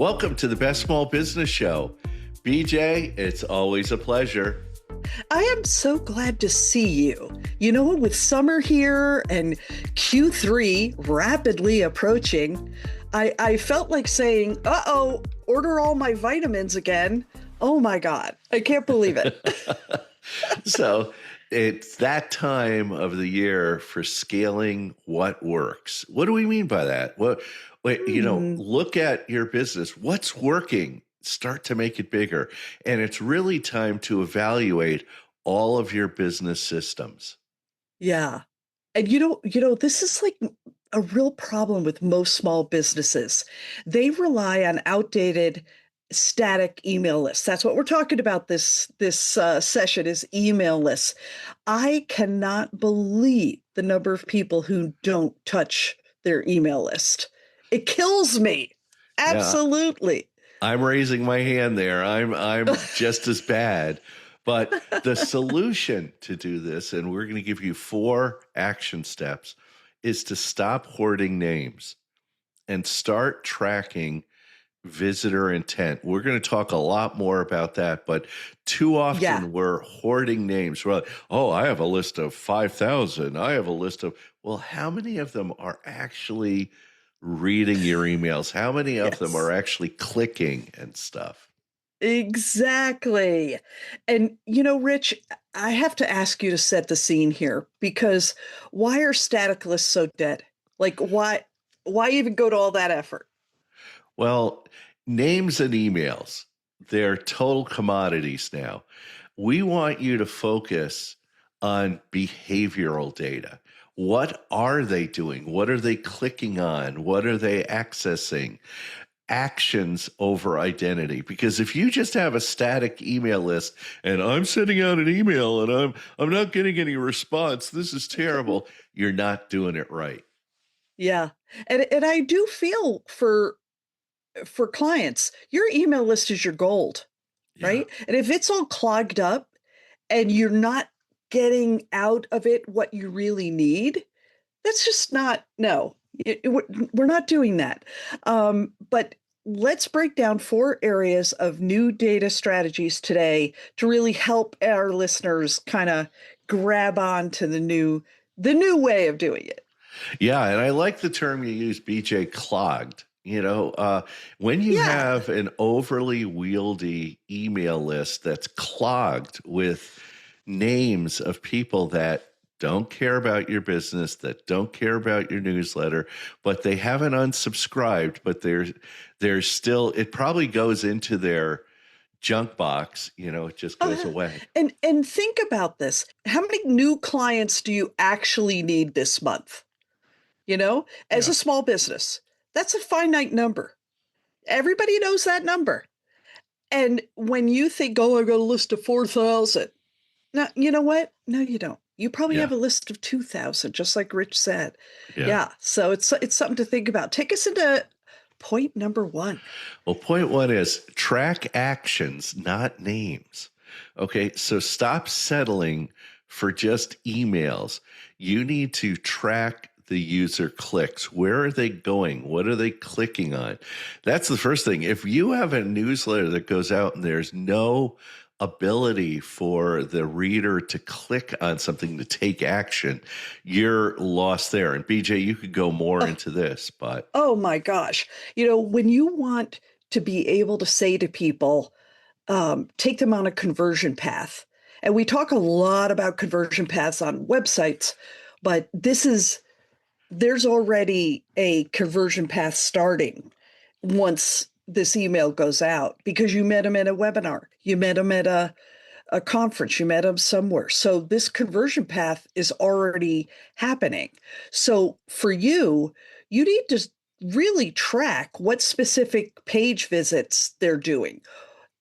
Welcome to the Best Small Business Show. BJ, it's always a pleasure. I am so glad to see you. You know, with summer here and Q3 rapidly approaching, I felt like saying, uh-oh, order all my vitamins again. Oh my God, I can't believe it. So it's that time of the year for scaling what works. What do we mean by that? Look at your business. What's working? Start to make it bigger. And it's really time to evaluate all of your business systems. Yeah. And this is like a real problem with most small businesses. They rely on outdated static email lists. That's what we're talking about this session is email lists. I cannot believe the number of people who don't touch their email list. It kills me. Yeah, Absolutely. I'm raising my hand there. I'm just as bad. But the solution to do this, and we're going to give you 4 action steps, is to stop hoarding names and start tracking visitor intent. We're going to talk a lot more about that, but too Yeah. often we're hoarding names. We're like, oh, I have a list of 5,000. I have a list of, well, how many of them are actually reading your emails? How many of them Yes. are actually clicking and stuff? Exactly. And Rich, I have to ask you to set the scene here because why are static lists so dead? Like why even go to all that effort? Well, names and emails, they're total commodities now. We want you to focus on behavioral data. What are they doing? What are they clicking on? What are they accessing? Actions over identity. Because if you just have a static email list and I'm sending out an email and I'm not getting any response, this is terrible, you're not doing it right. Yeah. And I do feel for clients, your email list is your gold, Yeah. right? And if it's all clogged up and you're not getting out of it what you really need, that's just not, no, we're not doing that. But let's break down 4 areas of new data strategies today to really help our listeners kind of grab on to the new way of doing it. Yeah, and I like the term you use, BJ, clogged. When you Yeah. have an overly wieldy email list that's clogged with names of people that don't care about your business, that don't care about your newsletter, but they haven't unsubscribed, but they're still, it probably goes into their junk box, it just goes Uh, away. and think about this. How many new clients do you actually need this month? As Yeah. a small business, that's a finite number. Everybody knows that number. And when you think, oh, I got a list of 4,000. Now, you know what? No, you don't. You probably Yeah. have a list of 2,000, just like Rich said. Yeah. Yeah. So it's something to think about. Take us into point number 1. Well, point 1 is track actions, not names. Okay, so stop settling for just emails. You need to track the user clicks. Where are they going? What are they clicking on? That's the first thing. If you have a newsletter that goes out and there's no ability for the reader to click on something to take action, you're lost there. And BJ, you could go more Oh, into this, but oh my gosh. When you want to be able to say to people, take them on a conversion path. And we talk a lot about conversion paths on websites, but there's already a conversion path starting once this email goes out because you met them at a webinar, you met them at a conference, you met them somewhere. So this conversion path is already happening. So for you, you need to really track what specific page visits they're doing,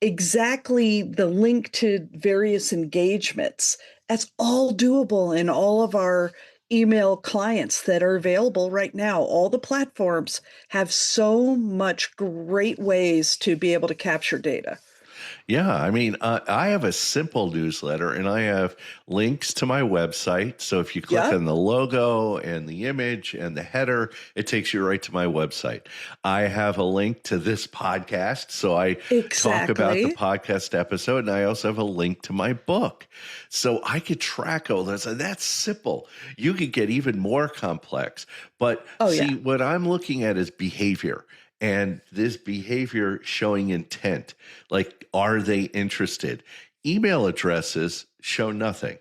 exactly the link to various engagements. That's all doable in all of our email clients that are available right now. All the platforms have so much great ways to be able to capture data. Yeah, I mean, I have a simple newsletter and I have links to my website. So if you click Yeah, on the logo and the image and the header, it takes you right to my website. I have a link to this podcast. So I talk about the exactly. podcast episode, and I also have a link to my book. So I could track all this, and that's simple. You could get even more complex. But Oh, yeah. see, what I'm looking at is behavior. And this behavior showing intent. Like, are they interested? Email addresses show nothing.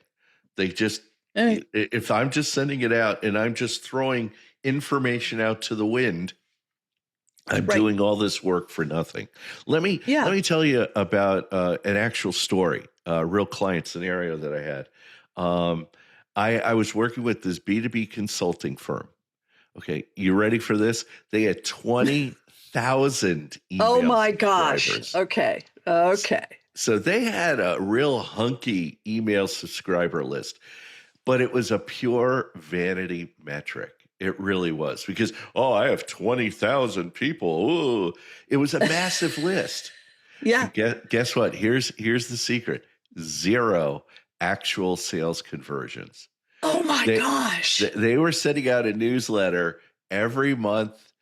They just, Eh, if I'm just sending it out and I'm just throwing information out to the wind, I'm right. doing all this work for nothing. Let Yeah. me tell you about an actual story, a real client scenario that I had. Um, I was working with this B2B consulting firm. Okay, you ready for this? They had 20,000 Oh email my gosh. subscribers. Okay. Okay. So they had a real hunky email subscriber list, but it was a pure vanity metric. It really was because, oh, I have 20,000 people. Ooh. It was a massive list. Yeah. And guess what? Here's the secret. Zero actual sales conversions. Oh my They gosh. they were sending out a newsletter every month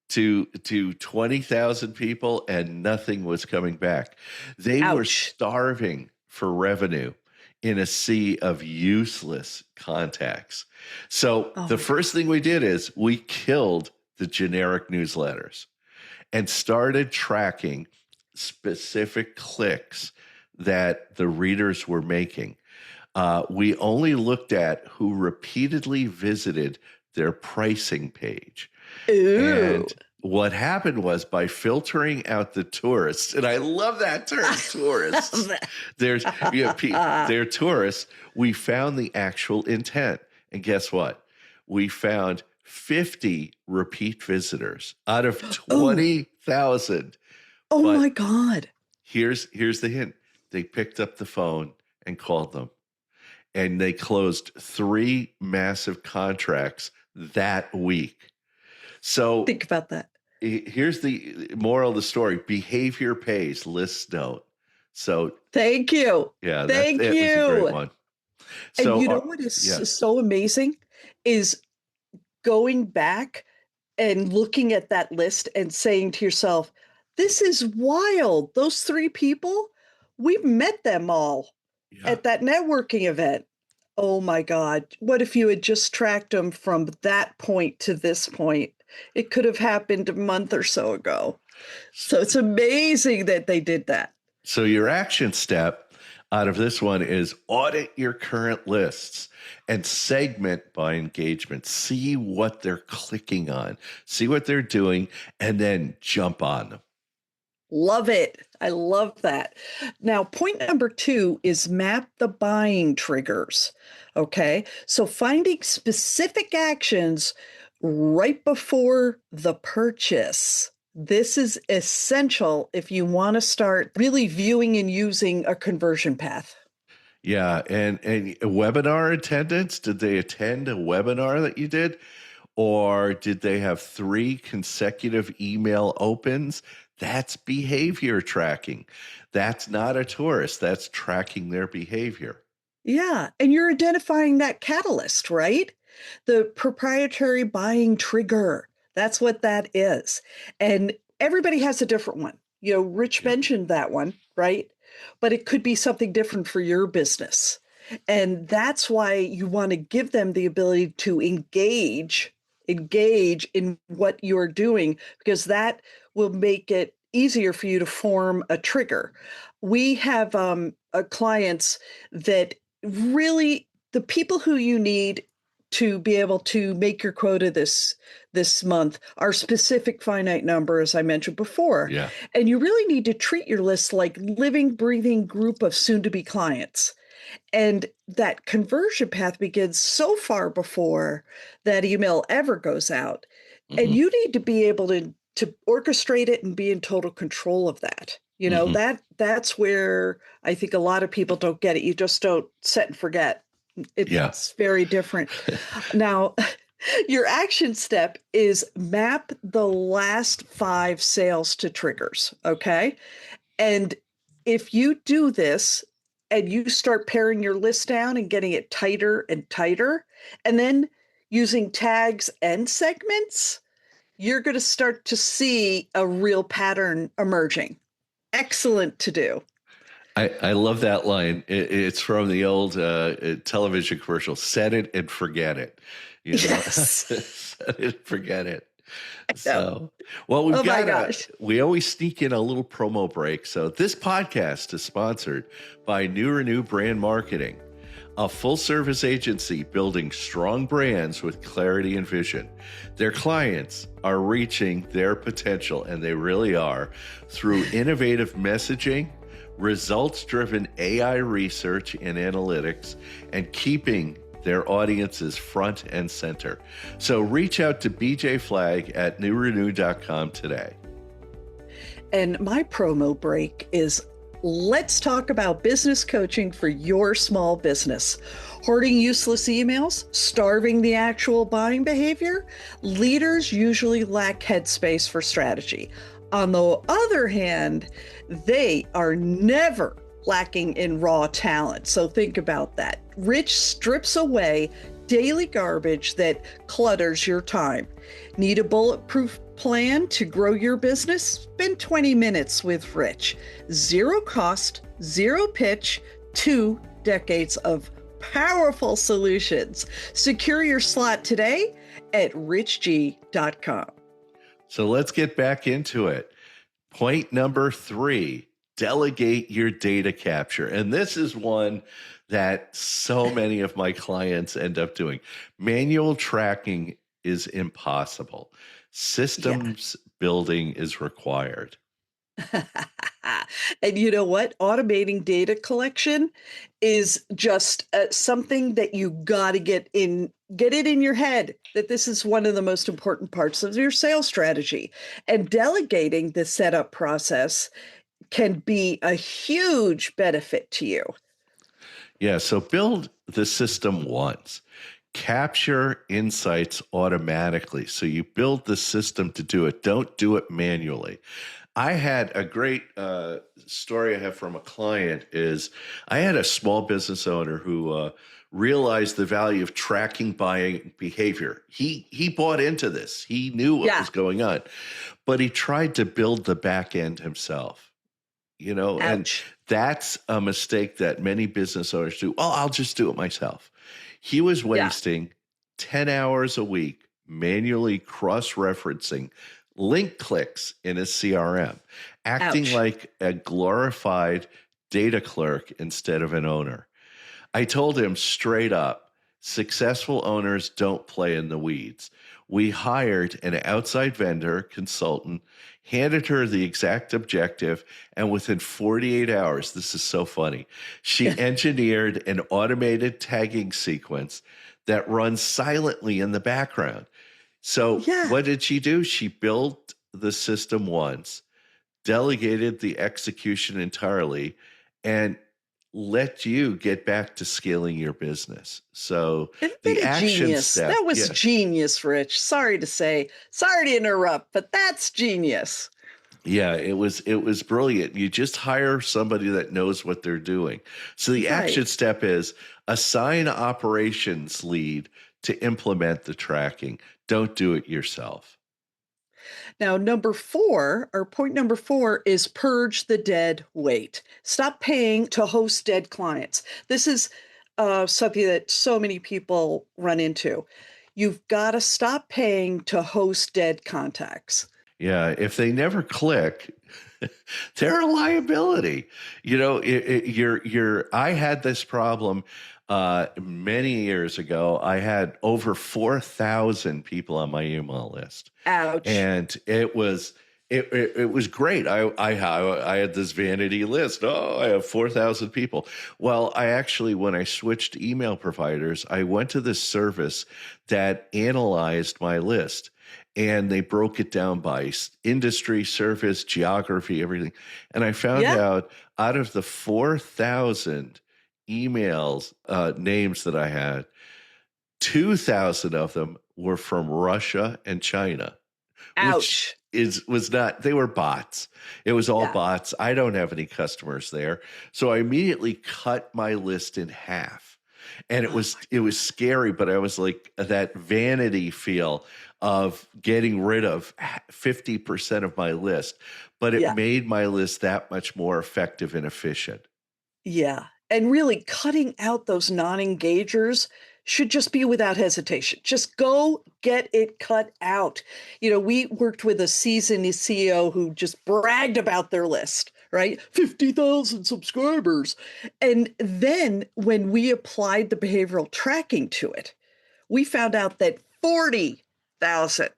to 20,000 people and nothing was coming back. They were Ouch. starving for revenue in a sea of useless contacts. So Oh the my God. first thing we did is we killed the generic newsletters and started tracking specific clicks that the readers were making. We only looked at who repeatedly visited their pricing page. Ooh. And what happened was by filtering out the tourists, and I love that term, tourists. There's, they're tourists. We found the actual intent, and guess what? We found 50 repeat visitors out of Oh, 20,000. oh my But God. here's the hint: they picked up the phone and called them, and they closed 3 massive contracts that week. So Think about that. here's the moral of the story: behavior pays, lists don't. So Thank you. yeah, that Thank it was a great you. one. And So you know what yeah, is so amazing is going back and looking at that list and saying to yourself, this is wild. Those three people, we've met them all yeah. at that networking event. Oh my God. What if you had just tracked them from that point to this point? It could have happened a month or so ago. So it's amazing that they did that. So your action step out of this one is audit your current lists and segment by engagement. See what they're clicking on, see what they're doing, and then jump on them. Love it. I love that. Now, point number two is map the buying triggers. Okay. So finding specific actions right before the purchase. This is essential if you want to start really viewing and using a conversion path. Yeah, and webinar attendance, did they attend a webinar that you did? Or did they have 3 consecutive email opens? That's behavior tracking. That's not a tourist. That's tracking their behavior. Yeah. And you're identifying that catalyst, right? The proprietary buying trigger. That's what that is. And everybody has a different one. You know, Rich Yeah. mentioned that one, right? But it could be something different for your business. And that's why you want to give them the ability to engage in what you're doing, because that will make it easier for you to form a trigger. We have clients that really, the people who you need to be able to make your quota this month are specific finite number, as I mentioned before. Yeah. And you really need to treat your list like living, breathing group of soon-to-be clients. And that conversion path begins so far before that email ever goes out. And Hmm. you need to be able to orchestrate it and be in total control of that. You know, Hmm. that's where I think a lot of people don't get it. You just don't set and forget. Yeah. It's very different. Now, your action step is map the last 5 sales to triggers, okay? And if you do this and you start paring your list down and getting it tighter and tighter, and then using tags and segments, you're going to start to see a real pattern emerging. Excellent to do. I love that line. It's from the old television commercial. Set it and forget it. You know, Yes. set it and forget it. No. So, well, Oh my gosh. we always sneak in a little promo break. So this podcast is sponsored by New Renew Brand Marketing, a full service agency building strong brands with clarity and vision. Their clients are reaching their potential, and they really are, through innovative messaging, results-driven AI research and analytics, and keeping their audiences front and center. So reach out to BJ Flagg at newrenew.com today. And my promo break is, let's talk about business coaching for your small business. Hoarding useless emails, starving the actual buying behavior. Leaders usually lack headspace for strategy. On the other hand, they are never lacking in raw talent. So think about that. Rich strips away daily garbage that clutters your time. Need a bulletproof plan to grow your business? Spend 20 minutes with Rich. Zero cost, zero pitch, 2 decades of powerful solutions. Secure your slot today at richg.com. So let's get back into it. Point number 3, delegate your data capture. And this is one that so many of my clients end up doing. Manual tracking is impossible. Systems building is required. And you know what? Automating data collection is just something that you got to get it in your head that this is one of the most important parts of your sales strategy. And delegating the setup process can be a huge benefit to you. Yeah, so build the system once. Capture insights automatically. So you build the system to do it. Don't do it manually. I had a great story I have from a client is I had a small business owner who realized the value of tracking buying behavior. He bought into this. He knew what was going on, but he tried to build the back end himself. You know, and Ouch. that's a mistake that many business owners do. Oh, I'll just do it myself. He was wasting 10 hours a week manually cross-referencing link clicks in his CRM, acting Ouch. like a glorified data clerk instead of an owner. I told him straight up, successful owners don't play in the weeds. We hired an outside vendor consultant, handed her the exact objective, and within 48 hours, this is so funny, she engineered an automated tagging sequence that runs silently in the background. So what did she do? She built the system once, delegated the execution entirely, and let you get back to scaling your business. So Isn't the that a action genius? step. That was genius, Rich. Sorry to say, sorry to interrupt, but that's genius. Yeah, it was brilliant. You just hire somebody that knows what they're doing. So the action step is assign operations lead to implement the tracking. Don't do it yourself. Now, point number 4 is purge the dead weight. Stop paying to host dead clients. This is something that so many people run into. You've got to stop paying to host dead contacts. Yeah, if they never click, they're a liability. You know, I had this problem many years ago. I had over 4,000 people on my email list. Ouch. And it was great. I had this vanity list. Oh, I have 4,000 people. Well, when I switched email providers, I went to this service that analyzed my list. And they broke it down by industry, service, geography, everything. And I found out of the 4,000 emails, names that I had, 2,000 of them were from Russia and China. which Ouch. was not, they were bots. It was all Yeah. bots. I don't have any customers there. So I immediately cut my list in half. And Oh it my was God. scary, but I was like that vanity feel of getting rid of 50% of my list, but it Yeah. made my list that much more effective and efficient. Yeah. And really cutting out those non-engagers should just be without hesitation. Just go get it cut out. We worked with a seasoned CEO who just bragged about their list, right? 50,000 subscribers. And then when we applied the behavioral tracking to it, we found out that 40,000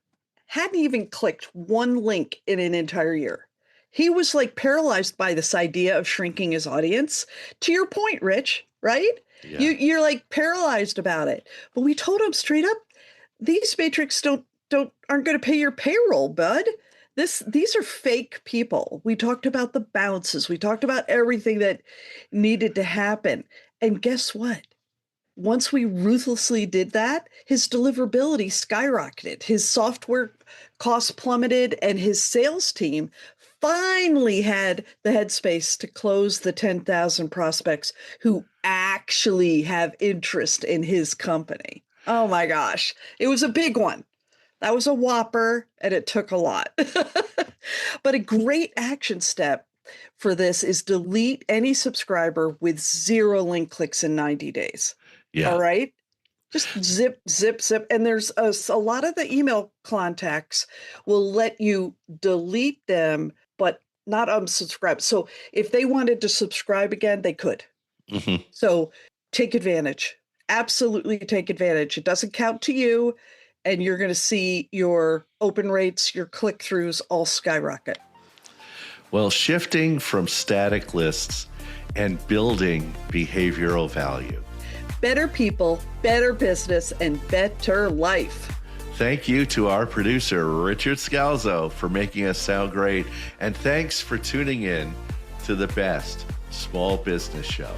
hadn't even clicked one link in an entire year. He was like paralyzed by this idea of shrinking his audience. To your point, Rich, right? Yeah. You're like paralyzed about it. But we told him straight up, these metrics aren't going to pay your payroll, bud. These are fake people. We talked about the bounces. We talked about everything that needed to happen. And guess what? Once we ruthlessly did that, his deliverability skyrocketed. His software costs plummeted, and his sales team finally had the headspace to close the 10,000 prospects who actually have interest in his company. Oh my gosh, it was a big one. That was a whopper, and it took a lot. But a great action step for this is delete any subscriber with 0 link clicks in 90 days. All Yeah. right. Just zip, zip, zip. And there's a lot of the email contacts will let you delete them, but not unsubscribe. So if they wanted to subscribe again, they could. Hmm. So take advantage. Absolutely take advantage. It doesn't count to you, and you're going to see your open rates, your click throughs all skyrocket. Well, shifting from static lists and building behavioral value. Better people, better business, and better life. Thank you to our producer, Richard Scalzo, for making us sound great. And thanks for tuning in to the best small business show.